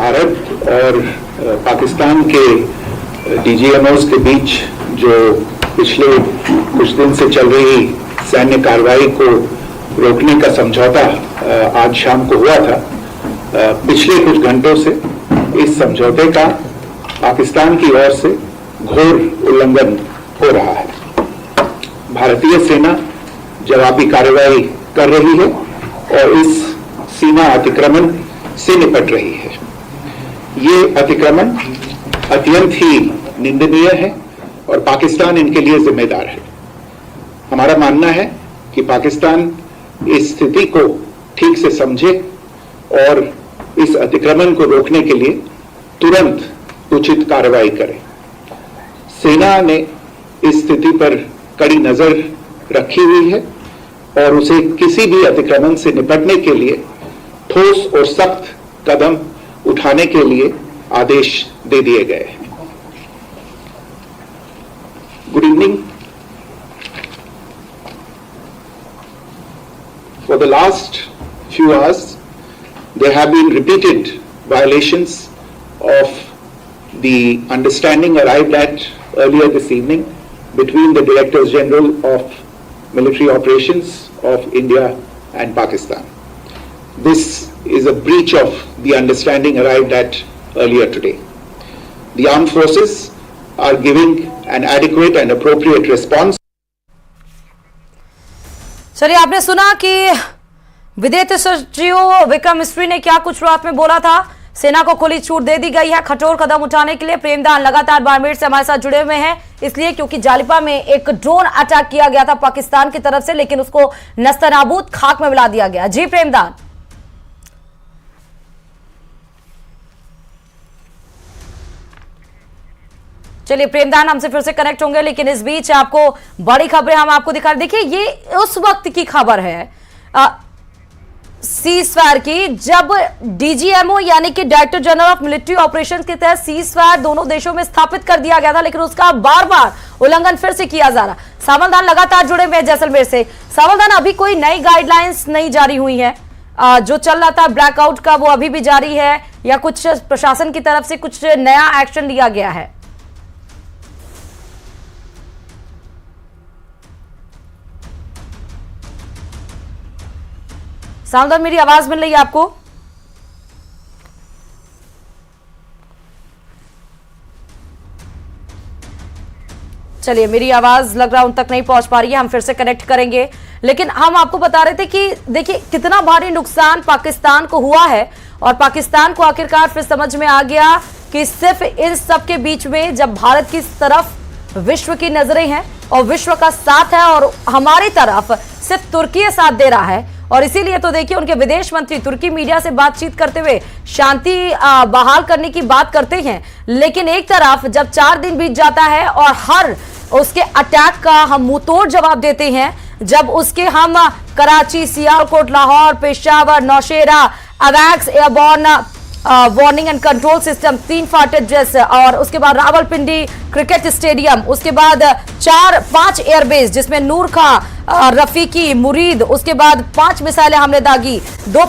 भारत और पाकिस्तान के डीजीएमओस के बीच जो पिछले कुछ दिन से चल रही सैन्य कार्रवाई को रोकने का समझौता आज शाम को हुआ था। पिछले कुछ घंटों से इस समझौते का पाकिस्तान की ओर से घोर उल्लंघन हो रहा है। भारतीय सेना जवाबी कार्रवाई कर रही है और इस सीमा अतिक्रमण से निपट रही है। ये अतिक्रमण अत्यंत ही निंदनीय है और पाकिस्तान इनके लिए जिम्मेदार है। हमारा मानना है कि पाकिस्तान इस स्थिति को ठीक से समझे और इस अतिक्रमण को रोकने के लिए तुरंत उचित कार्रवाई करे। सेना ने इस स्थिति पर कड़ी नजर रखी हुई है और उसे किसी भी अतिक्रमण से निपटने के लिए ठोस और सख्त कदम उठाने के लिए आदेश दे दिए गए हैं। Good evening. For the last few hours, there have been repeated violations of the understanding arrived at earlier this evening between the Directors General of Military Operations of India and Pakistan. This is a breach of the understanding arrived at earlier today. The armed forces are giving an adequate and appropriate response. चलिए, आपने सुना कि विदेश सचिव विक्रम मिस्री ने क्या कुछ शुरुआत में बोला था। सेना को खुली छूट दे दी गई है कठोर कदम उठाने के लिए। प्रेमदान लगातार बाड़मेर से हमारे साथ जुड़े हुए हैं, इसलिए क्योंकि जालिपा में एक ड्रोन अटैक किया गया था पाकिस्तान की तरफ से, लेकिन उसको नस्तनाबूद खाक में मिला दिया गया। जी प्रेमदान। चलिए, प्रेमदान हमसे फिर से कनेक्ट होंगे, लेकिन इस बीच आपको बड़ी खबरें हम आपको दिखा। देखिए, ये उस वक्त की खबर है सीजफायर की, जब डीजीएमओ यानी कि director general of military operations के तहत सीजफायर दोनों देशों में स्थापित कर दिया गया था, लेकिन उसका बार बार उल्लंघन फिर से किया जा रहा। सावलदान लगातार जुड़े हुए हैं जैसलमेर से। सावलदान, अभी कोई नई गाइडलाइंस नहीं जारी हुई है? जो चल रहा था ब्लैकआउट का, वो अभी भी जारी है या कुछ प्रशासन की तरफ से कुछ नया एक्शन लिया गया है? सावधान, मेरी आवाज मिल रही है आपको? चलिए, मेरी आवाज लग रहा है उन तक नहीं पहुंच पा रही है, हम फिर से कनेक्ट करेंगे। लेकिन हम आपको बता रहे थे कि देखिए कितना भारी नुकसान पाकिस्तान को हुआ है और पाकिस्तान को आखिरकार फिर समझ में आ गया कि सिर्फ इन सब के बीच में जब भारत की तरफ विश्व की नजरें हैं और विश्व का साथ है और हमारी तरफ सिर्फ तुर्की साथ दे रहा है, और इसीलिए तो देखिए उनके विदेश मंत्री तुर्की मीडिया से बातचीत करते हुए शांति बहाल करने की बात करते हैं। लेकिन एक तरफ जब 4 दिन बीत जाता है और हर उसके अटैक का हम मुंहतोड़ जवाब देते हैं, जब उसके हम कराची, सियालकोट, लाहौर, पेशावर, नौशेरा, अवैक्स airborne warning and control system, 3 फाटेड ड्रेस, और उसके बाद रावलपिंडी क्रिकेट स्टेडियम, उसके बाद 4-5 एयरबेस जिसमें नूर खां, रफीकी, मुरीद, उसके बाद 5 मिसाइलें हमने दागी, 2